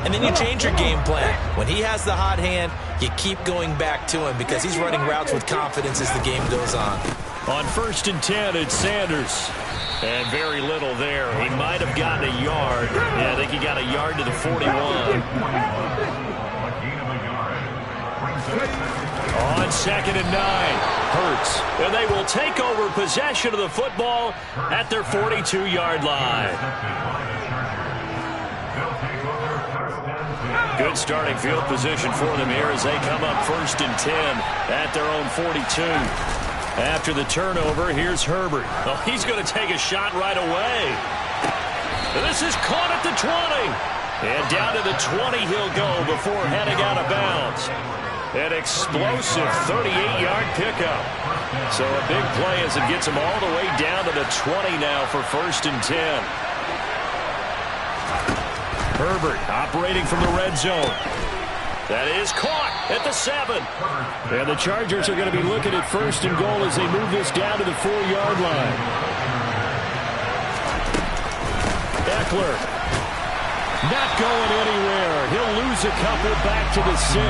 and then you change your game plan. When he has the hot hand, you keep going back to him because he's running routes with confidence as the game goes on. On 1st and 10, it's Sanders. And very little there. He might have gotten a yard. Yeah, I think he got a yard to the 41. On 2nd and 9, Hurts. And they will take over possession of the football at their 42-yard line. Good starting field position for them here as they come up 1st and 10 at their own 42. After the turnover, here's Herbert. Oh, he's going to take a shot right away. This is caught at the 20. And down to the 20 he'll go before heading out of bounds. An explosive 38-yard pickup. So a big play as it gets him all the way down to the 20 now for 1st and 10. Herbert operating from the red zone. That is caught at the 7. And the Chargers are going to be looking at 1st and goal as they move this down to the 4-yard line. Eckler. Not going anywhere. He'll lose a couple back to the 6.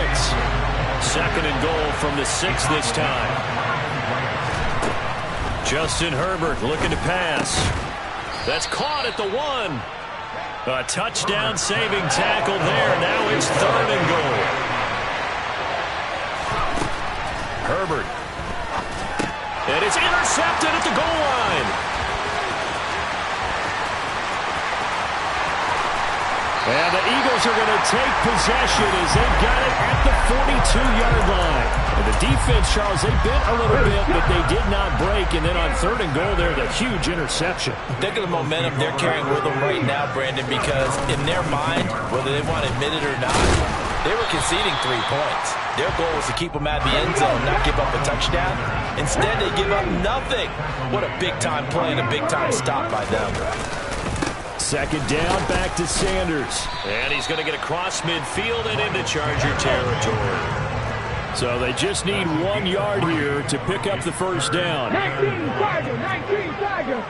2nd and goal from the 6 this time. Justin Herbert looking to pass. That's caught at the 1. A touchdown-saving tackle there. Now it's 3rd and goal. Herbert. And it's intercepted at the goal line. And the Eagles are going to take possession as they've got it at the 42-yard line. And the defense, Charles, they bent a little bit, but they did not break. And then on 3rd and goal there, the huge interception. Think of the momentum they're carrying with them right now, Brandon, because in their mind, whether they want to admit it or not, they were conceding 3 points. Their goal was to keep them at the end zone, not give up a touchdown. Instead, they give up nothing. What a big-time play and a big-time stop by them. 2nd down, back to Sanders. And he's going to get across midfield and into Charger territory. So they just need 1 yard here to pick up the 1st down. 19 Charger.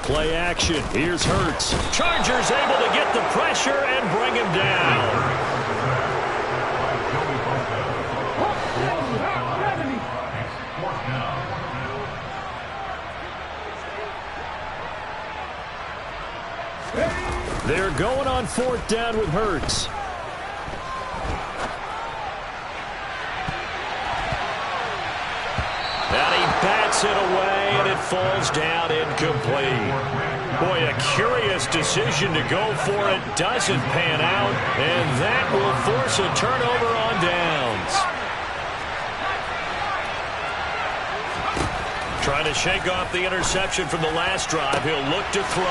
Play action. Here's Hurts. Chargers able to get the pressure and bring him down. They're going on 4th down with Hurts. And he bats it away, and it falls down incomplete. Boy, a curious decision to go for it. Doesn't pan out, and that will force a turnover on downs. Trying to shake off the interception from the last drive. He'll look to throw.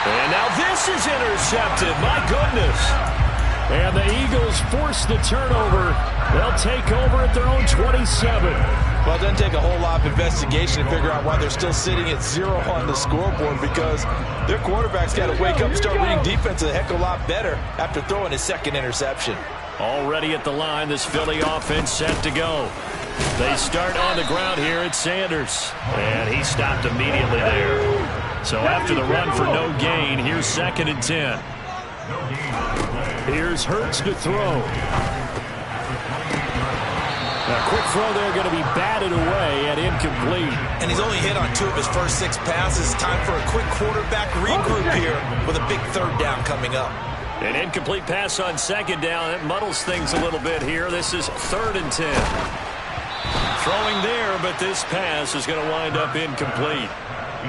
And now this is intercepted. My goodness. And the Eagles force the turnover. They'll take over at their own 27. Well, it doesn't take a whole lot of investigation to figure out why they're still sitting at 0 on the scoreboard, because their quarterback's got to wake up and start reading defense a heck of a lot better after throwing his 2nd interception. Already at the line, this Philly offense set to go. They start on the ground here at Sanders. And he stopped immediately there. So after the run for no gain, here's 2nd and 10. Here's Hurts to throw. A quick throw there going to be batted away and incomplete. And he's only hit on 2 of his first 6 passes. Time for a quick quarterback regroup here with a big 3rd down coming up. An incomplete pass on 2nd down. It muddles things a little bit here. This is 3rd and 10. Throwing there, but this pass is going to wind up incomplete.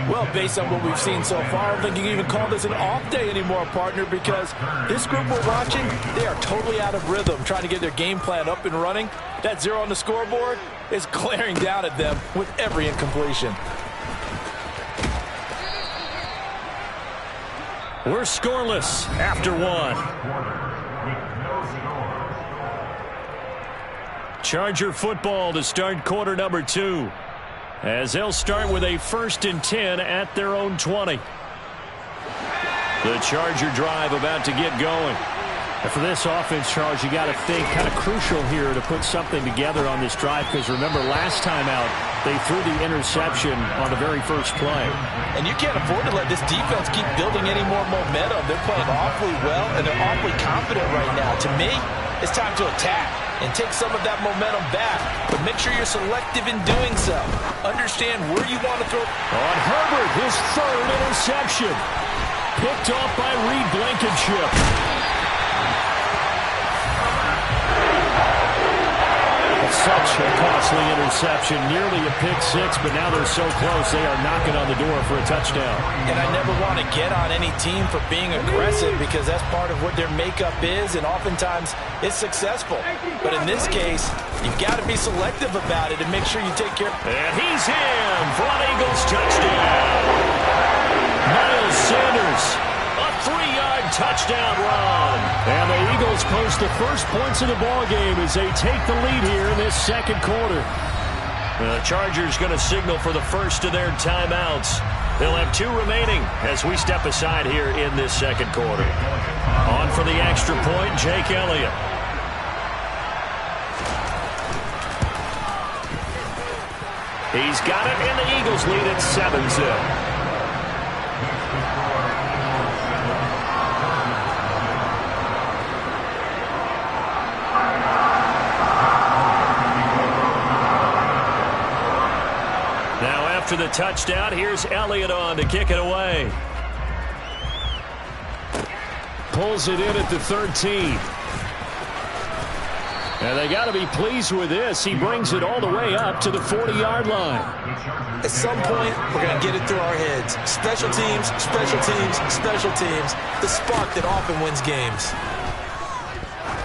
Well, based on what we've seen so far, I don't think you can even call this an off day anymore, partner, because this group we're watching, they are totally out of rhythm, trying to get their game plan up and running. That 0 on the scoreboard is glaring down at them with every incompletion. We're scoreless after 1. Charger football to start quarter number 2. As they'll start with a 1st and 10 at their own 20. The Charger drive about to get going. And for this offense, Charles, you got to think kind of crucial here to put something together on this drive, because remember last time out they threw the interception on the very first play. And you can't afford to let this defense keep building any more momentum. They're playing awfully well, and they're awfully confident right now. To me, it's time to attack and take some of that momentum back, but make sure you're selective in doing so. Understand where you want to throw. On Herbert, his third interception. Picked off by Reed Blankenship. Such a costly interception, nearly a pick six, but now they're so close they are knocking on the door for a touchdown. And I never want to get on any team for being aggressive, because that's part of what their makeup is, and oftentimes it's successful. But in this case, you've got to be selective about it and make sure you take care. And he's in for an Eagles touchdown. Miles Sanders, a 3-yard touchdown run. And the Eagles post the first points of the ball game as they take the lead here in this second quarter. The Chargers going to signal for the first of their timeouts. They'll have 2 remaining as we step aside here in this second quarter. On for the extra point, Jake Elliott. He's got it, and the Eagles lead at 7-0. After the touchdown, here's Elliott on to kick it away. Pulls it in at the 13. And they got to be pleased with this. He brings it all the way up to the 40-yard line. At some point, we're going to get it through our heads. Special teams, special teams, special teams. The spark that often wins games.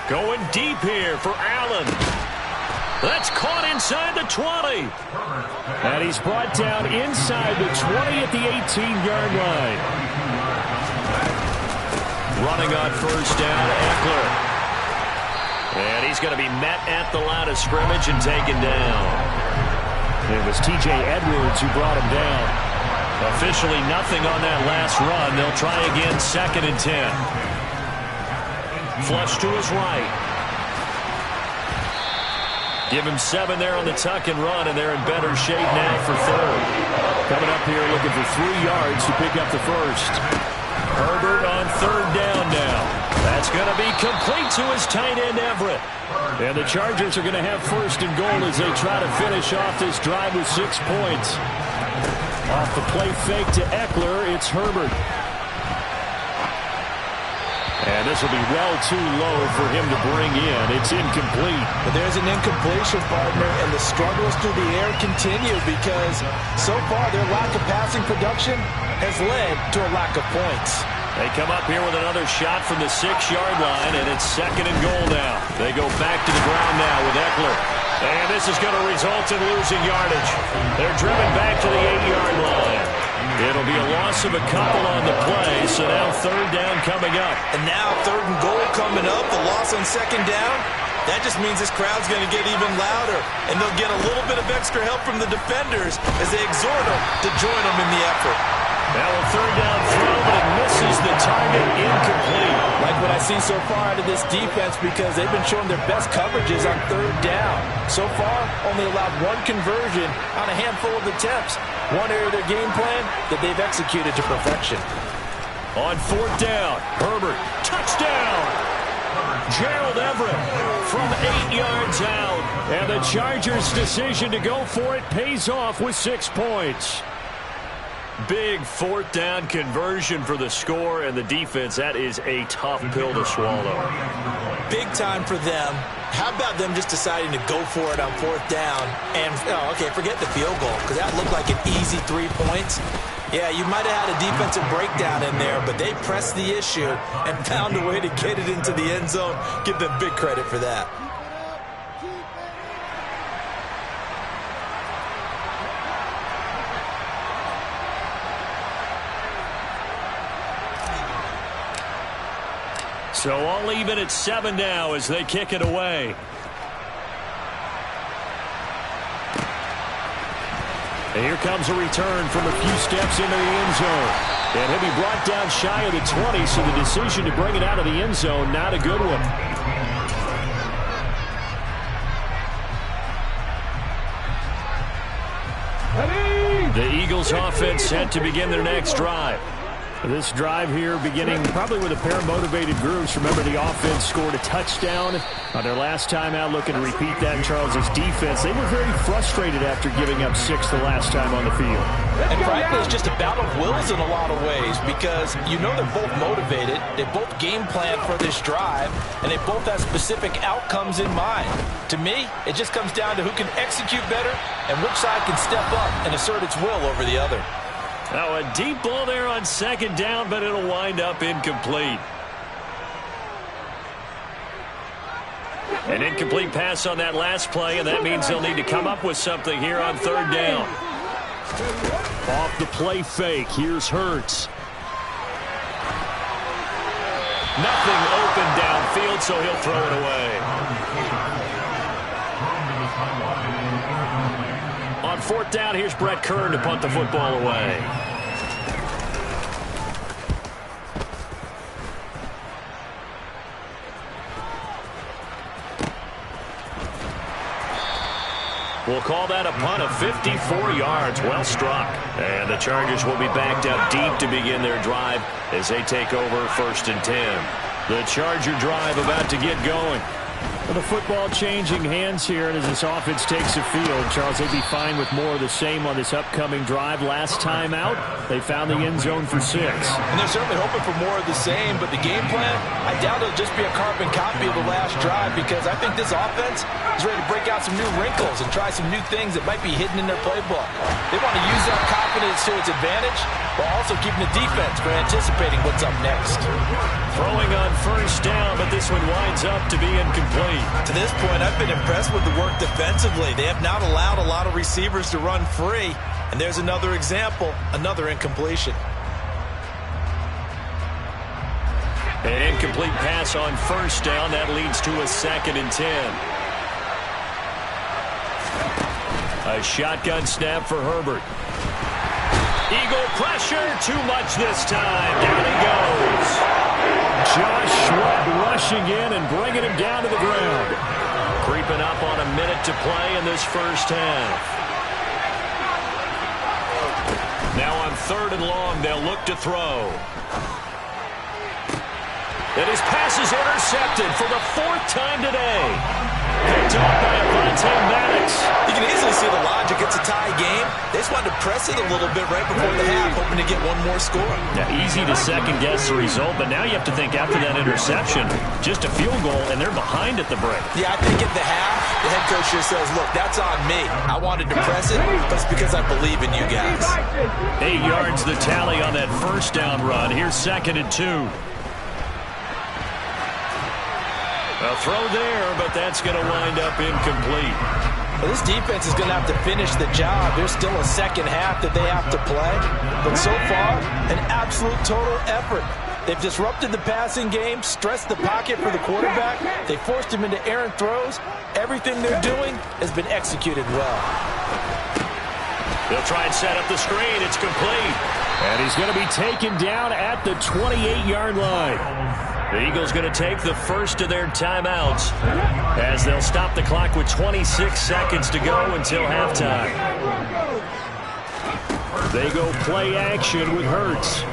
Going deep here for Allen. That's caught inside the 20. And he's brought down inside the 20 at the 18-yard line. Running on first down, Eckler. And he's going to be met at the line of scrimmage and taken down. It was T.J. Edwards who brought him down. Officially nothing on that last run. They'll try again, 2nd and 10. Flush to his right. Give him 7 there on the tuck and run, and they're in better shape now for 3rd. Coming up here looking for 3 yards to pick up the first. Herbert on 3rd down now. That's going to be complete to his tight end, Everett. And the Chargers are going to have 1st and goal as they try to finish off this drive with 6 points. Off the play fake to Eckler, it's Herbert. And this will be well too low for him to bring in. It's incomplete. But there's an incompletion, partner, and the struggles through the air continue because so far their lack of passing production has led to a lack of points. They come up here with another shot from the 6-yard line, and it's 2nd and goal now. They go back to the ground now with Eckler. And this is going to result in losing yardage. They're driven back to the 8-yard line. It'll be a loss of a couple on the play, so now 3rd down coming up. And now 3rd and goal coming up, the loss on 2nd down. That just means this crowd's going to get even louder, and they'll get a little bit of extra help from the defenders as they exhort them to join them in the effort. Now a 3rd down throw, but it misses the target, incomplete. Like what I see so far out of this defense because they've been showing their best coverages on 3rd down. So far, only allowed 1 conversion on a handful of attempts. One area of their game plan that they've executed to perfection. On 4th down, Herbert, touchdown! Gerald Everett from 8 yards out. And the Chargers' decision to go for it pays off with 6 points. Big 4th down conversion for the score, and the defense, that is a tough pill to swallow. Big time for them. How about them just deciding to go for it on 4th down? And, okay, forget the field goal, because that looked like an easy 3 points. Yeah, you might have had a defensive breakdown in there, but they pressed the issue and found a way to get it into the end zone. Give them big credit for that. So all even at 7 now as they kick it away. And here comes a return from a few steps into the end zone. And he'll be brought down shy of the 20, so the decision to bring it out of the end zone, not a good one. The Eagles offense set to begin their next drive. This drive here beginning probably with a pair of motivated groups. Remember, the offense scored a touchdown on their last time out, looking to repeat that in Charles's defense. They were very frustrated after giving up 6 the last time on the field. And frankly, it's just a battle of wills in a lot of ways because you know they're both motivated. They both game plan for this drive, and they both have specific outcomes in mind. To me, it just comes down to who can execute better and which side can step up and assert its will over the other. Now a deep ball there on second down, but it'll wind up incomplete. An incomplete pass on that last play, and that means they'll need to come up with something here on third down. Off the play fake, here's Hurts. Nothing open downfield, so he'll throw it away. On fourth down, here's Brett Kern to punt the football away. We'll call that a punt of 54 yards. Well struck. And the Chargers will be backed up deep to begin their drive as they take over 1st and 10. The Charger drive about to get going. Well, the football changing hands here, and as this offense takes the field, Charles, they'd be fine with more of the same on this upcoming drive. Last time out, they found the end zone for 6. And they're certainly hoping for more of the same, but the game plan, I doubt it'll just be a carbon copy of the last drive because I think this offense is ready to break out some new wrinkles and try some new things that might be hidden in their playbook. They want to use that confidence to its advantage while also keeping the defense for anticipating what's up next. Throwing on first down, but this one winds up to be incomplete. To this point, I've been impressed with the work defensively. They have not allowed a lot of receivers to run free. And there's another example, another incompletion. An incomplete pass on first down. That leads to a 2nd and 10. A shotgun snap for Herbert. Eagle pressure, too much this time. Down he goes. Josh Sweat rushing in and bringing him down to the ground. Creeping up on a minute to play in this first half. Now on 3rd and long, they'll look to throw. And his pass is intercepted for the 4th time today. Picked off by Madden. You can easily see the logic. It's a tie game. They just wanted to press it a little bit right before the half, hoping to get one more score. Yeah, easy to second-guess the result, but now you have to think after that interception, just a field goal, and they're behind at the break. Yeah, I think at the half, the head coach just says, look, that's on me. I wanted to press it, but it's because I believe in you guys. 8 yards the tally on that first down run. Here's 2nd and 2. A throw there, but that's going to wind up incomplete. Well, this defense is going to have to finish the job. There's still a second half that they have to play. But so far, an absolute total effort. They've disrupted the passing game, stressed the pocket for the quarterback. They forced him into errant throws. Everything they're doing has been executed well. They'll try and set up the screen. It's complete. And he's going to be taken down at the 28-yard line. The Eagles going to take the first of their timeouts as they'll stop the clock with 26 seconds to go until halftime. They go play action with Hurts.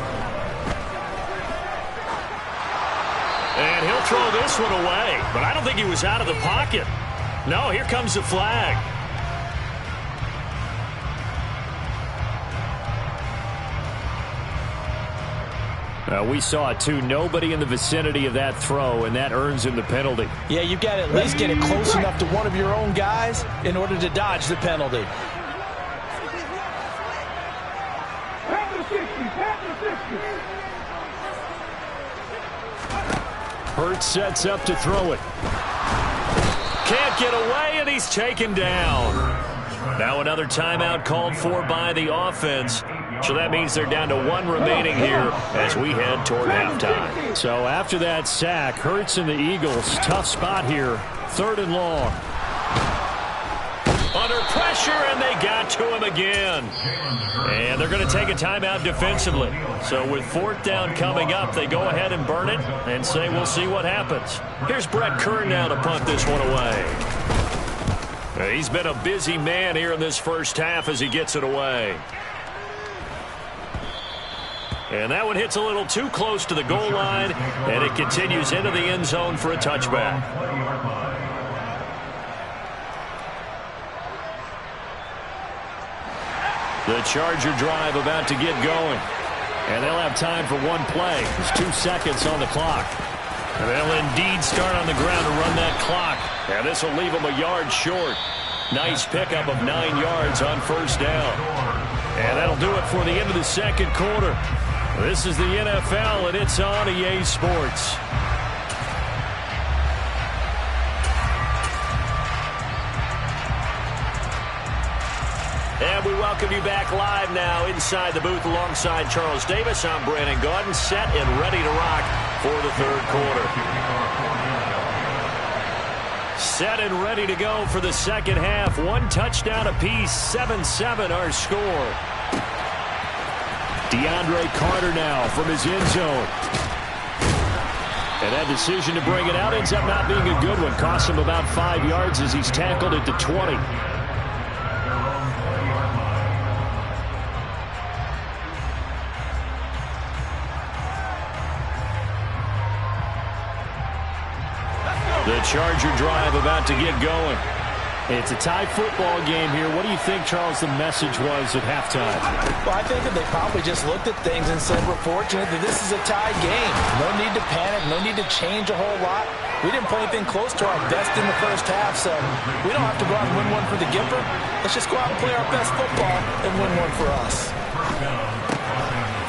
And he'll throw this one away, but I don't think he was out of the pocket. No, here comes the flag. We saw it, too. Nobody in the vicinity of that throw, and that earns him the penalty. Yeah, you've got to at least get it close enough to one of your own guys in order to dodge the penalty. Hurts sets up to throw it. Can't get away, and he's taken down. Now another timeout called for by the offense. So that means they're down to 1 remaining here as we head toward halftime. So after that sack, Hurts and the Eagles, tough spot here, 3rd and long. Under pressure, and they got to him again. And they're going to take a timeout defensively. So with fourth down coming up, they go ahead and burn it and say we'll see what happens. Here's Brett Kern now to punt this one away. He's been a busy man here in this first half as he gets it away. And that one hits a little too close to the goal line, and it continues into the end zone for a touchback. The Charger drive about to get going. And they'll have time for one play. There's 2 seconds on the clock. And they'll indeed start on the ground to run that clock. And this will leave them a yard short. Nice pickup of 9 yards on first down. And that'll do it for the end of the second quarter. This is the NFL, and it's on EA Sports. And we welcome you back live now inside the booth alongside Charles Davis. I'm Brandon Gaudin, set and ready to rock for the third quarter. Set and ready to go for the second half. 1 touchdown apiece, 7-7 our score. DeAndre Carter now from his end zone. And that decision to bring it out ends up not being a good one. Costs him about 5 yards as he's tackled at the 20. The Charger drive about to get going. It's a tie football game here. What do you think, Charles, the message was at halftime? Well, I think that they probably just looked at things and said, we're fortunate that this is a tie game. No need to panic. No need to change a whole lot. We didn't play anything close to our best in the first half, so we don't have to go out and win one for the Gipper. Let's just go out and play our best football and win one for us.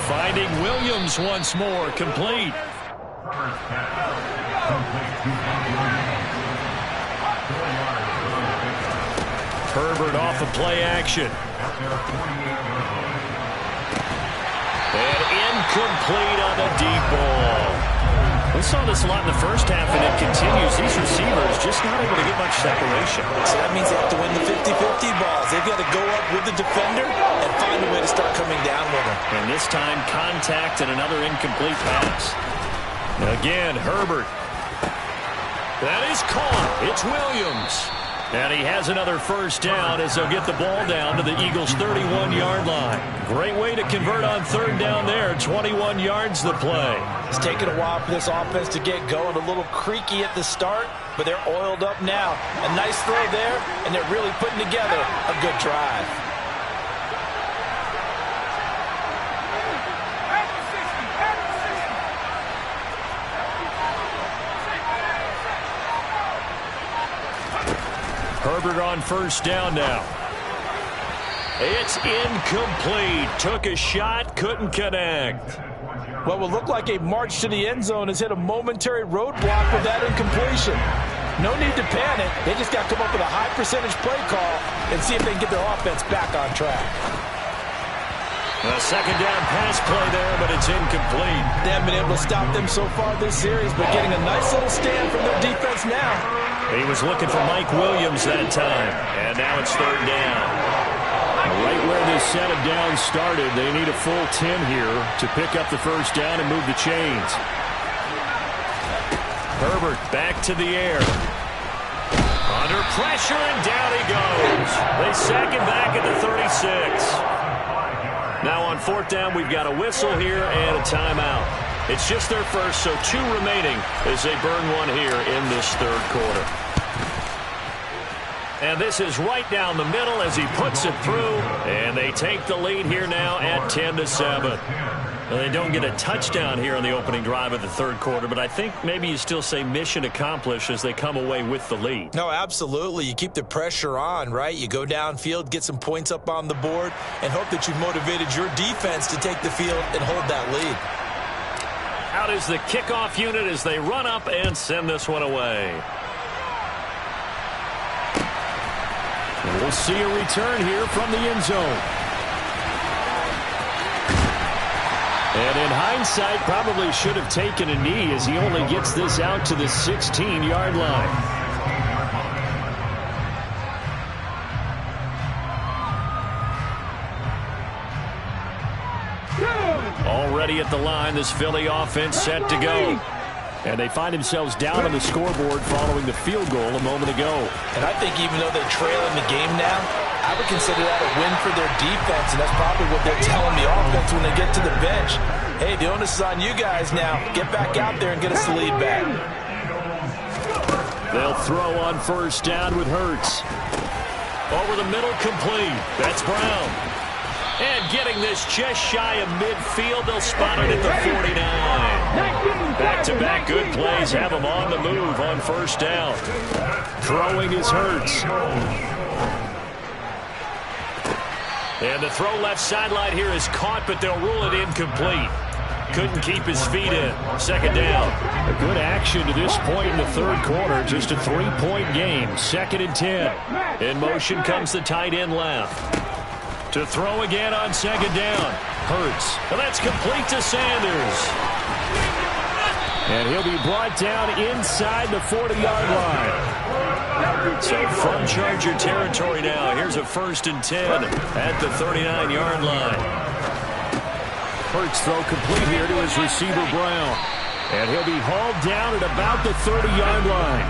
Finding Williams once more, complete. Herbert off the play action. And incomplete on the deep ball. We saw this a lot in the first half, and it continues. These receivers just not able to get much separation. So that means they have to win the 50-50 balls. They've got to go up with the defender and find a way to start coming down with him. And this time, contact and another incomplete pass. Again, Herbert. That is caught. It's Williams. And he has another first down as they'll get the ball down to the Eagles' 31-yard line. Great way to convert on third down there. 21 yards the play. It's taken a while for this offense to get going. A little creaky at the start, but they're oiled up now. A nice throw there, and they're really putting together a good drive. Herbert on first down now. It's incomplete. Took a shot, couldn't connect. What will look like a march to the end zone has hit a momentary roadblock with that incompletion. No need to panic. They just got to come up with a high percentage play call and see if they can get their offense back on track. A second down pass play there, but it's incomplete. They haven't been able to stop them so far this series, but getting a nice little stand from their defense now. He was looking for Mike Williams that time, and now it's third down. Right where this set of downs started, they need a full 10 here to pick up the first down and move the chains. Herbert back to the air. Under pressure, and down he goes. They sack him back at the 36. Now on fourth down, we've got a whistle here and a timeout. It's just their first, so 2 remaining as they burn one here in this third quarter. And this is right down the middle as he puts it through, and they take the lead here now at 10-7. Well, they don't get a touchdown here on the opening drive of the third quarter, but I think maybe you still say mission accomplished as they come away with the lead. No, absolutely. You keep the pressure on, right? You go downfield, get some points up on the board, and hope that you've motivated your defense to take the field and hold that lead. Out is the kickoff unit as they run up and send this one away. And we'll see a return here from the end zone. And in hindsight, probably should have taken a knee as he only gets this out to the 16-yard line. ready at the line. This Philly offense set to go. And they find themselves down on the scoreboard following the field goal a moment ago. And I think even though they're trailing the game now, I would consider that a win for their defense, and that's probably what they're telling the offense when they get to the bench. Hey, the onus is on you guys now. Get back out there and get us the lead back. They'll throw on first down with Hurts. Over the middle, complete. That's Brown. And getting this just shy of midfield, they'll spot it at the 49. Back-to-back good plays have them on the move on first down. Throwing is Hurts. And the throw left sideline here is caught, but they'll rule it incomplete. Couldn't keep his feet in. Second down. A good action to this point in the third quarter. Just a 3-point game. 2nd and 10. In motion comes the tight end left. To throw again on second down. Hurts. And that's complete to Sanders. And he'll be brought down inside the 40-yard line. So from Charger territory now, here's a 1st and 10 at the 39-yard line. Hurts throw complete here to his receiver Brown. And he'll be hauled down at about the 30-yard line.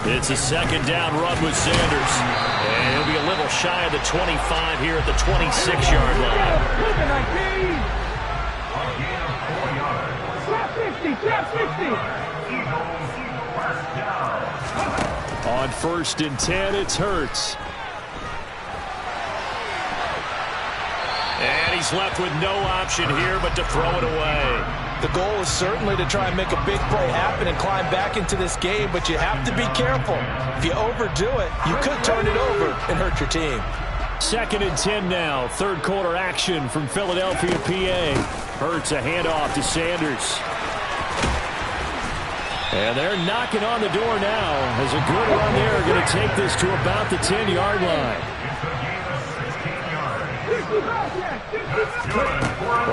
It's a second down run with Sanders. And he'll be a little shy of the 25 here at the 26-yard line. On 1st and 10, it's Hurts. And he's left with no option here but to throw it away. The goal is certainly to try and make a big play happen and climb back into this game, but you have to be careful. If you overdo it, you could turn it over and hurt your team. 2nd and 10 now. Third quarter action from Philadelphia, PA. Hurts a handoff to Sanders. And they're knocking on the door now as a good run there going to take this to about the 10-yard line.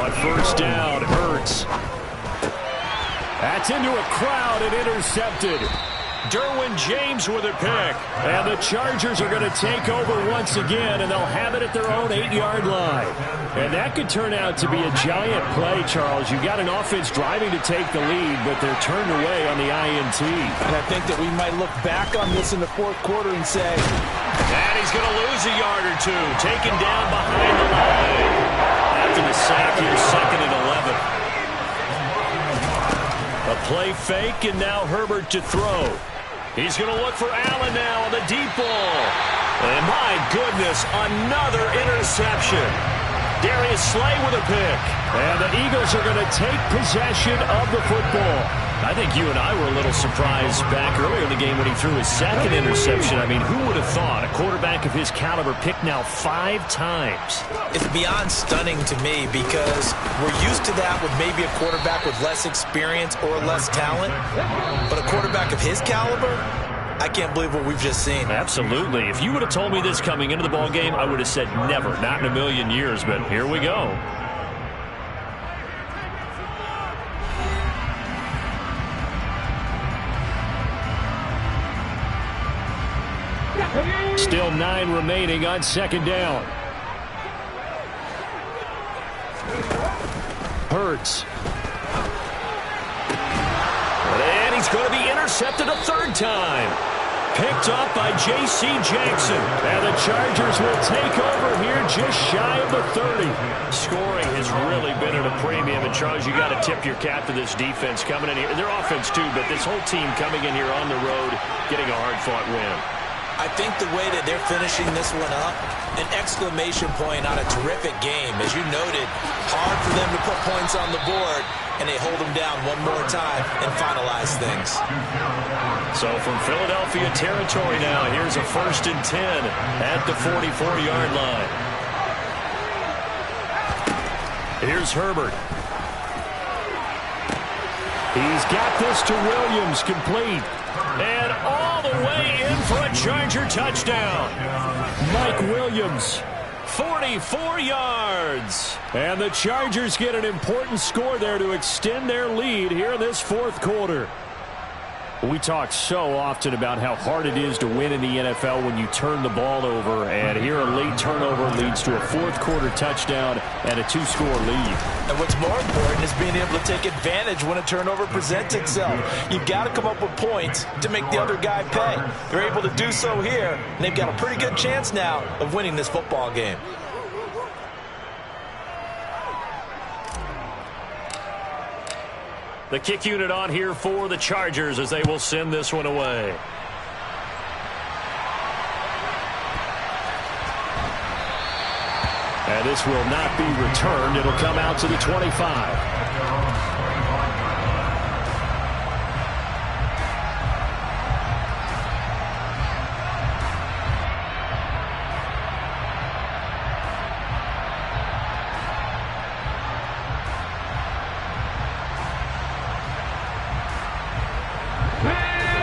On first down, Hurts. That's into a crowd and intercepted. Derwin James with a pick. And the Chargers are going to take over once again, and they'll have it at their own 8-yard line. And that could turn out to be a giant play, Charles. You've got an offense driving to take the lead, but they're turned away on the INT. And I think that we might look back on this in the fourth quarter and say, and he's going to lose a yard or two. Taken down behind the line. After the sack, here's 2nd and 11. A play fake, and now Herbert to throw. He's going to look for Allen now on the deep ball. And my goodness, another interception. Darius Slay with a pick. And the Eagles are going to take possession of the football. I think you and I were a little surprised back earlier in the game when he threw his 2nd interception. I mean, who would have thought a quarterback of his caliber picked now 5 times? It's beyond stunning to me because we're used to that with maybe a quarterback with less experience or less talent. But a quarterback of his caliber, I can't believe what we've just seen. Absolutely. If you would have told me this coming into the ballgame, I would have said never, not in a million years. But here we go. Still 9 remaining on second down. Hurts. And he's going to be intercepted a 3rd time. Picked up by J.C. Jackson. And the Chargers will take over here just shy of the 30. Scoring has really been at a premium. And, Charles, you got to tip your cap to this defense coming in here. Their offense, too, but this whole team coming in here on the road, getting a hard-fought win. I think the way that they're finishing this one up, an exclamation point on a terrific game. As you noted, hard for them to put points on the board, and they hold them down one more time and finalize things. So from Philadelphia territory now, here's a 1st and 10 at the 44-yard line. Here's Herbert. He's got this to Williams, complete. And all the way in for a Charger touchdown. Mike Williams, 44 yards. And the Chargers get an important score there to extend their lead here in this fourth quarter. We talk so often about how hard it is to win in the NFL when you turn the ball over, and here a late turnover leads to a fourth-quarter touchdown and a two-score lead. And what's more important is being able to take advantage when a turnover presents itself. You've got to come up with points to make the other guy pay. They're able to do so here, and they've got a pretty good chance now of winning this football game. The kick unit on here for the Chargers as they will send this one away. And this will not be returned. It'll come out to the 25.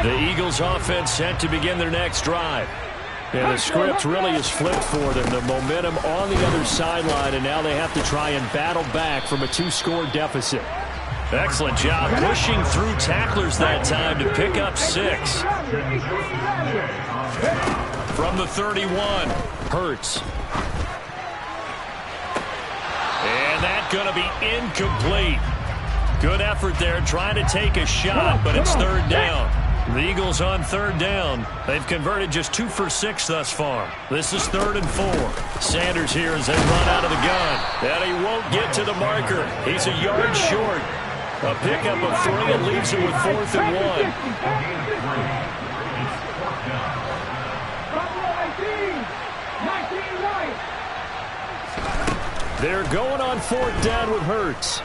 The Eagles offense set to begin their next drive. And the script really is flipped for them. The momentum on the other sideline, and now they have to try and battle back from a two-score deficit. Excellent job pushing through tacklers that time to pick up 6. From the 31, Hurts. And that's going to be incomplete. Good effort there trying to take a shot, but it's third down. The Eagles on third down. They've converted just 2 for 6 thus far. This is 3rd and 4. Sanders here as they run out of the gun. And he won't get to the marker. He's a yard short. A pickup of 3 and leaves him with 4th and 1. They're going on 4th down with Hurts.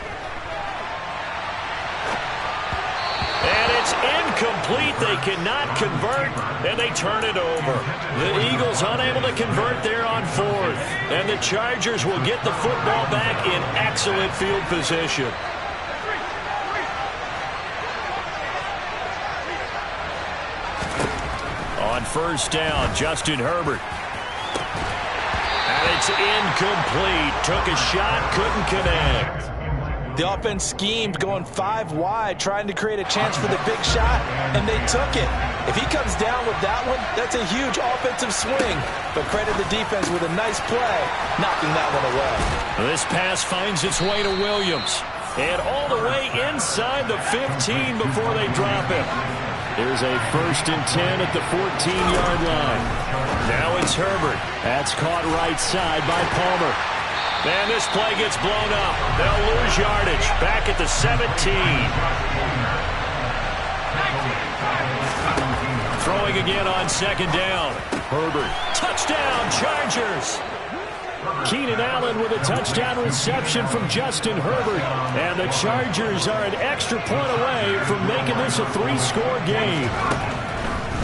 And it's incomplete. They cannot convert, and they turn it over. The Eagles unable to convert there on 4th. And the Chargers will get the football back in excellent field position. On first down, Justin Herbert. And it's incomplete. Took a shot, couldn't connect. The offense schemed going 5 wide, trying to create a chance for the big shot, and they took it. If he comes down with that one, that's a huge offensive swing. But credit the defense with a nice play, knocking that one away. This pass finds its way to Williams. And all the way inside the 15 before they drop him. There's a 1st and 10 at the 14-yard line. Now it's Herbert. That's caught right side by Palmer. And this play gets blown up. They'll lose yardage. Back at the 17. Throwing again on 2nd down. Herbert. Touchdown, Chargers. Keenan Allen with a touchdown reception from Justin Herbert. And the Chargers are an extra point away from making this a 3-score game.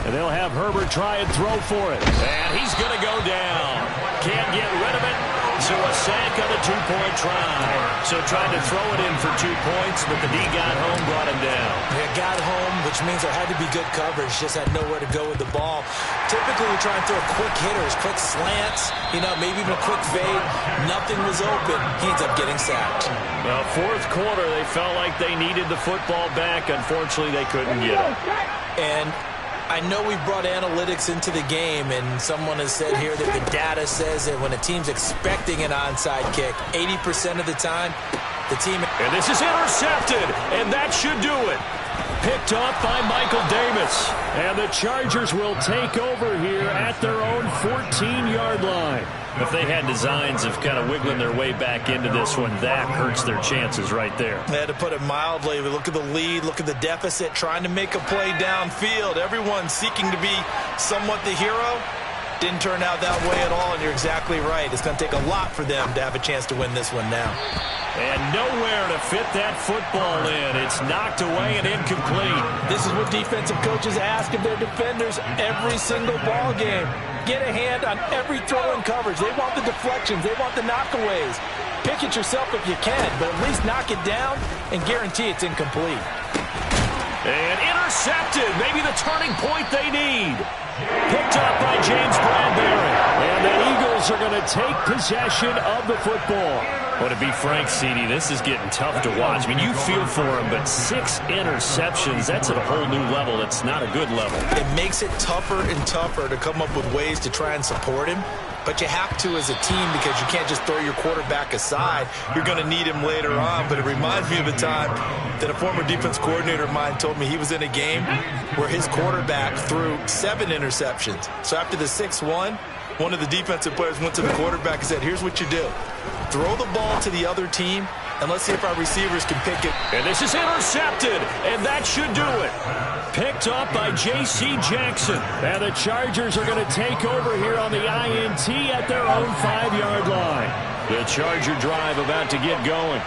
And they'll have Herbert try and throw for it. And he's going to go down. Can't get rid of it. So a sack on the 2-point try. So trying to throw it in for 2 points, but the D got home, brought him down. Yeah, got home, which means there had to be good coverage. Just had nowhere to go with the ball. Typically, we try and throw quick hitters, quick slants, maybe even a quick fade. Nothing was open. He ends up getting sacked. Well, 4th quarter, they felt like they needed the football back. Unfortunately, they couldn't get it. And I know we brought analytics into the game, and someone has said here that the data says that when a team's expecting an onside kick, 80% of the time, the team... And this is intercepted, and that should do it. Picked off by Michael Davis. And the Chargers will take over here at their own 14-yard line. If they had designs of kind of wiggling their way back into this one, that hurts their chances right there. They had to put it mildly. We look at the lead, look at the deficit, trying to make a play downfield. Everyone seeking to be somewhat the hero. Didn't turn out that way at all, and you're exactly right. It's going to take a lot for them to have a chance to win this one now. And nowhere to fit that football in. It's knocked away and incomplete. This is what defensive coaches ask of their defenders every single ball game. Get a hand on every throw in coverage. They want the deflections. They want the knockaways. Pick it yourself if you can, but at least knock it down and guarantee it's incomplete. And intercepted. Maybe the turning point they need. Picked up by James Bradbury. And the Eagles are going to take possession of the football. Well, to be frank, CD, this is getting tough to watch. I mean, you feel for him, but 6 interceptions, that's at a whole new level. It's not a good level. It makes it tougher and tougher to come up with ways to try and support him. But you have to as a team because you can't just throw your quarterback aside. You're going to need him later on. But it reminds me of a time that a former defense coordinator of mine told me he was in a game where his quarterback threw 7 interceptions. So after the 6-1, one of the defensive players went to the quarterback and said, here's what you do. Throw the ball to the other team, and let's see if our receivers can pick it. And this is intercepted, and that should do it. Picked up by J.C. Jackson. And the Chargers are going to take over here on the INT at their own 5-yard line. The Charger drive about to get going.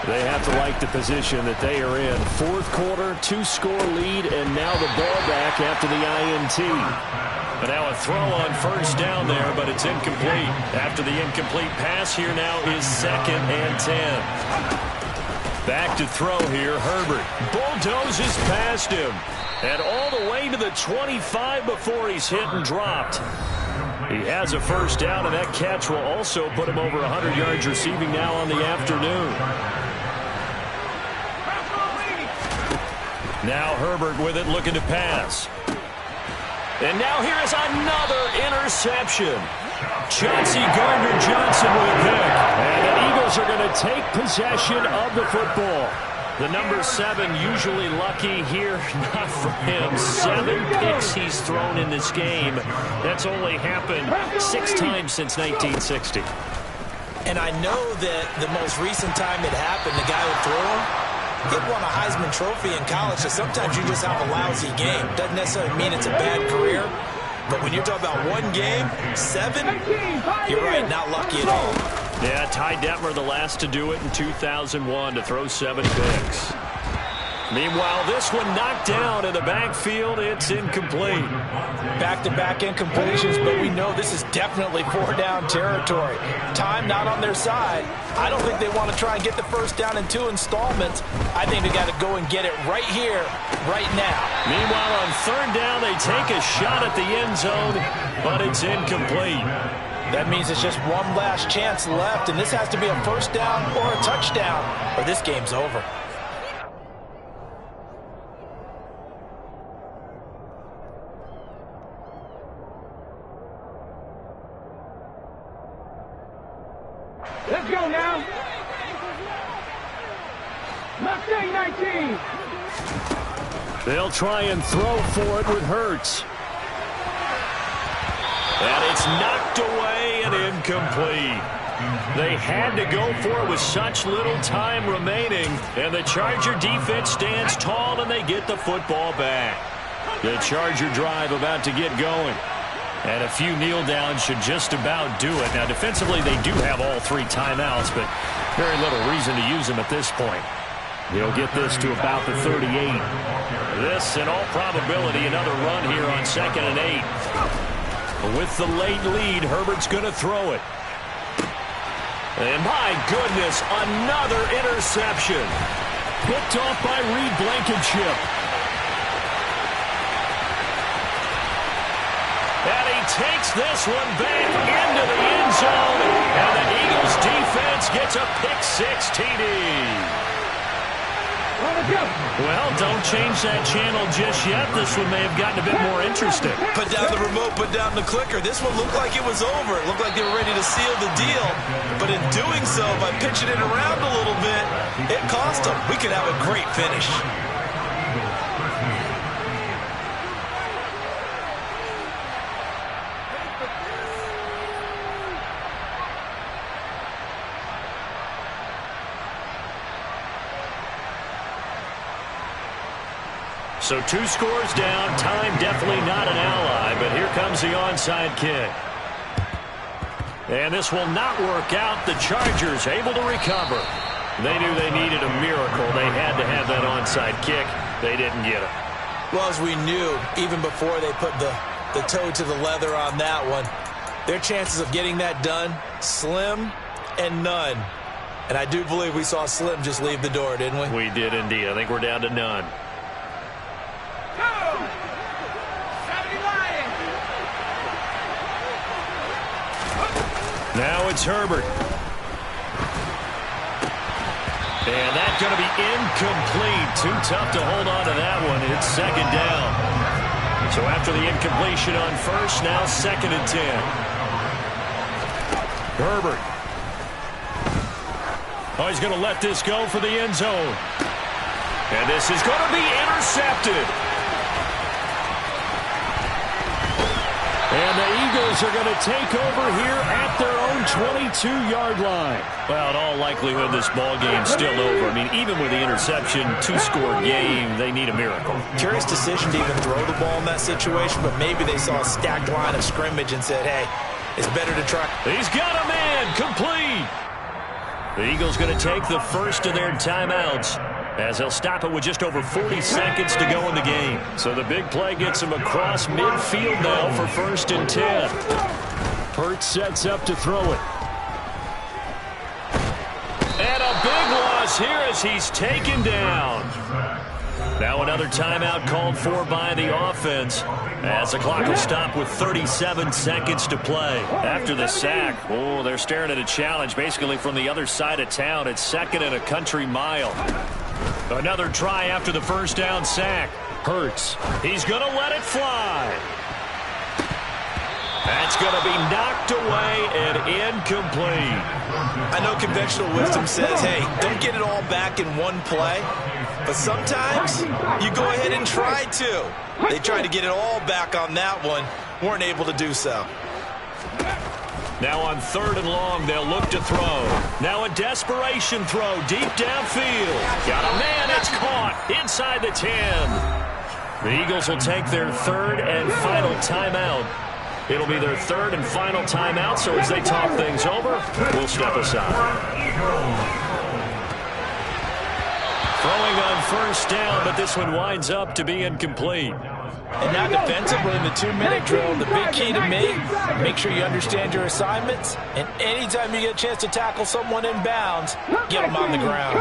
They have to like the position that they are in. 4th quarter, 2-score lead, and now the ball back after the INT. And now a throw on 1st down there, but it's incomplete. After the incomplete pass, here now is 2nd and 10. Back to throw here, Herbert. Bulldozes past him. And all the way to the 25 before he's hit and dropped. He has a 1st down, and that catch will also put him over 100 yards receiving now on the afternoon. Now Herbert with it, looking to pass. And now here is another interception. Chauncey Gardner-Johnson with a pick. And the Eagles are going to take possession of the football. The number 7 usually lucky here, not for him. 7 picks he's thrown in this game. That's only happened 6 times since 1960. And I know that the most recent time it happened, the guy who threw him, he won a Heisman Trophy in college, so sometimes you just have a lousy game. Doesn't necessarily mean it's a bad career, but when you're talking about 1 game, 7, you're right, not lucky at all. Yeah, Ty Detmer, the last to do it in 2001, to throw 7 picks. Meanwhile, this one knocked down in the backfield. It's incomplete. Back-to-back incompletions, but we know this is definitely 4-down territory. Time not on their side. I don't think they want to try and get the 1st down in 2 installments. I think they got to go and get it right here, right now. Meanwhile, on 3rd down, they take a shot at the end zone, but it's incomplete. That means it's just one last chance left, and this has to be a 1st down or a touchdown, or this game's over. Let's go now. Mustang 19. They'll try and throw for it with Hurts. And it's knocked away and incomplete. They had to go for it with such little time remaining. And the Charger defense stands tall and they get the football back. The Charger drive about to get going. And a few kneel downs should just about do it. Now, defensively, they do have all 3 timeouts, but very little reason to use them at this point. He'll get this to about the 38. This, in all probability, another run here on 2nd and 8. With the late lead, Herbert's going to throw it. And my goodness, another interception. Picked off by Reed Blankenship. And he takes this one back into the end zone. And the Eagles defense gets a pick-6 TD. Well, don't change that channel just yet. This one may have gotten a bit more interesting. Put down the remote, put down the clicker. This one looked like it was over. It looked like they were ready to seal the deal. But in doing so, by pitching it around a little bit, it cost them. We could have a great finish. So 2 scores down. Time definitely not an ally, but here comes the onside kick. And this will not work out. The Chargers able to recover. They knew they needed a miracle. They had to have that onside kick. They didn't get it. Well, as we knew, even before they put the toe to the leather on that one, their chances of getting that done, slim and none. And I do believe we saw Slim just leave the door, didn't we? We did indeed. I think we're down to none. Now it's Herbert. And that's going to be incomplete. Too tough to hold on to that one. It's second down. So after the incompletion on first, now 2nd and 10. Herbert. Oh, he's going to let this go for the end zone. And this is going to be intercepted. And the Eagles are going to take over here at their own 22-yard line. Well, in all likelihood, this ball game's still over. I mean, even with the interception, 2-score game, they need a miracle. Curious decision to even throw the ball in that situation, but maybe they saw a stacked line of scrimmage and said, hey, it's better to try. He's got a man, complete. The Eagles going to take the first of their timeouts, as they'll stop it with just over 40 seconds to go in the game. So the big play gets him across midfield now for 1st and 10. Hurts sets up to throw it. And a big loss here as he's taken down. Now another timeout called for by the offense, as the clock will stop with 37 seconds to play. After the sack, oh, they're staring at a challenge basically from the other side of town. It's 2nd and a country mile. Another try after the first down sack. Hurts. He's going to let it fly. That's going to be knocked away and incomplete. I know conventional wisdom says, hey, don't get it all back in one play. But sometimes you go ahead and try to. They tried to get it all back on that one. Weren't able to do so. Now on 3rd and long, they'll look to throw. Now a desperation throw deep downfield. Got a man, it's caught inside the 10. The Eagles will take their 3rd and final timeout. It'll be their 3rd and final timeout, so as they talk things over, we'll step aside. Throwing on 1st down, but this one winds up to be incomplete. And now defensively in the 2-minute drill, the big key to me, make sure you understand your assignments. And anytime you get a chance to tackle someone in bounds, get them on the ground.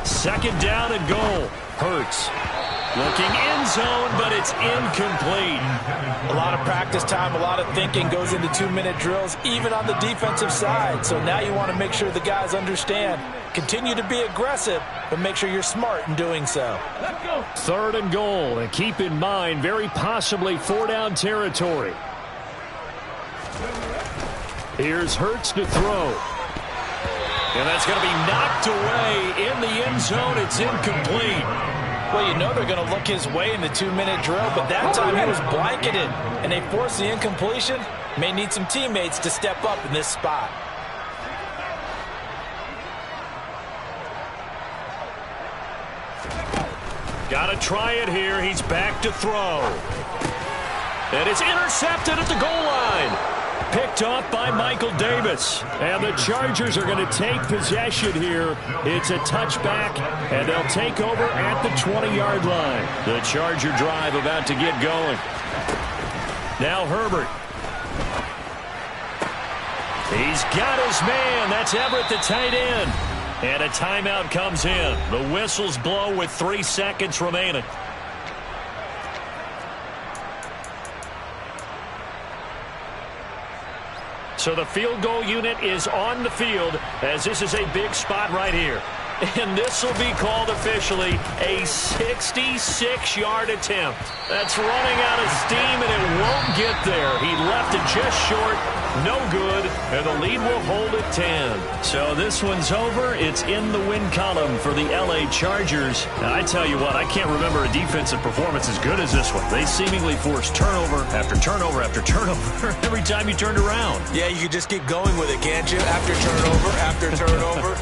2nd down and goal. Hurts. Looking end zone, but it's incomplete. A lot of practice time, a lot of thinking goes into 2-minute drills, even on the defensive side. So now you want to make sure the guys understand. Continue to be aggressive, but make sure you're smart in doing so. 3rd and goal, and keep in mind, very possibly 4-down territory. Here's Hurts to throw. And that's going to be knocked away in the end zone. It's incomplete. Well, you know they're going to look his way in the 2-minute drill, but that time he was blanketed, and they forced the incompletion. May need some teammates to step up in this spot. Got to try it here. He's back to throw. And it's intercepted at the goal line. Picked off by Michael Davis. And the Chargers are going to take possession here. It's a touchback, and they'll take over at the 20-yard line. The Charger drive about to get going. Now Herbert. He's got his man. That's Everett, the tight end. And a timeout comes in. The whistles blow with 3 seconds remaining. So the field goal unit is on the field, as this is a big spot right here. And this will be called officially a 66-yard attempt. That's running out of steam, and it won't get there. He left it just short. No good, and the lead will hold at 10. So this one's over. It's in the win column for the L.A. Chargers. And I tell you what, I can't remember a defensive performance as good as this one. They seemingly forced turnover after turnover after turnover every time you turned around. Yeah, you could just keep going with it, can't you? After turnover, after turnover.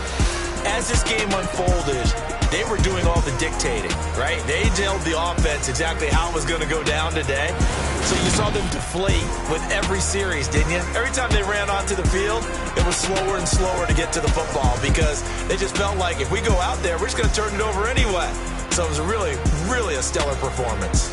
As this game unfolded, they were doing all the dictating, right? They told the offense exactly how it was going to go down today. So you saw them deflate with every series, didn't you? Every time they ran onto the field, it was slower and slower to get to the football because they just felt like if we go out there, we're just going to turn it over anyway. So it was really, really a stellar performance.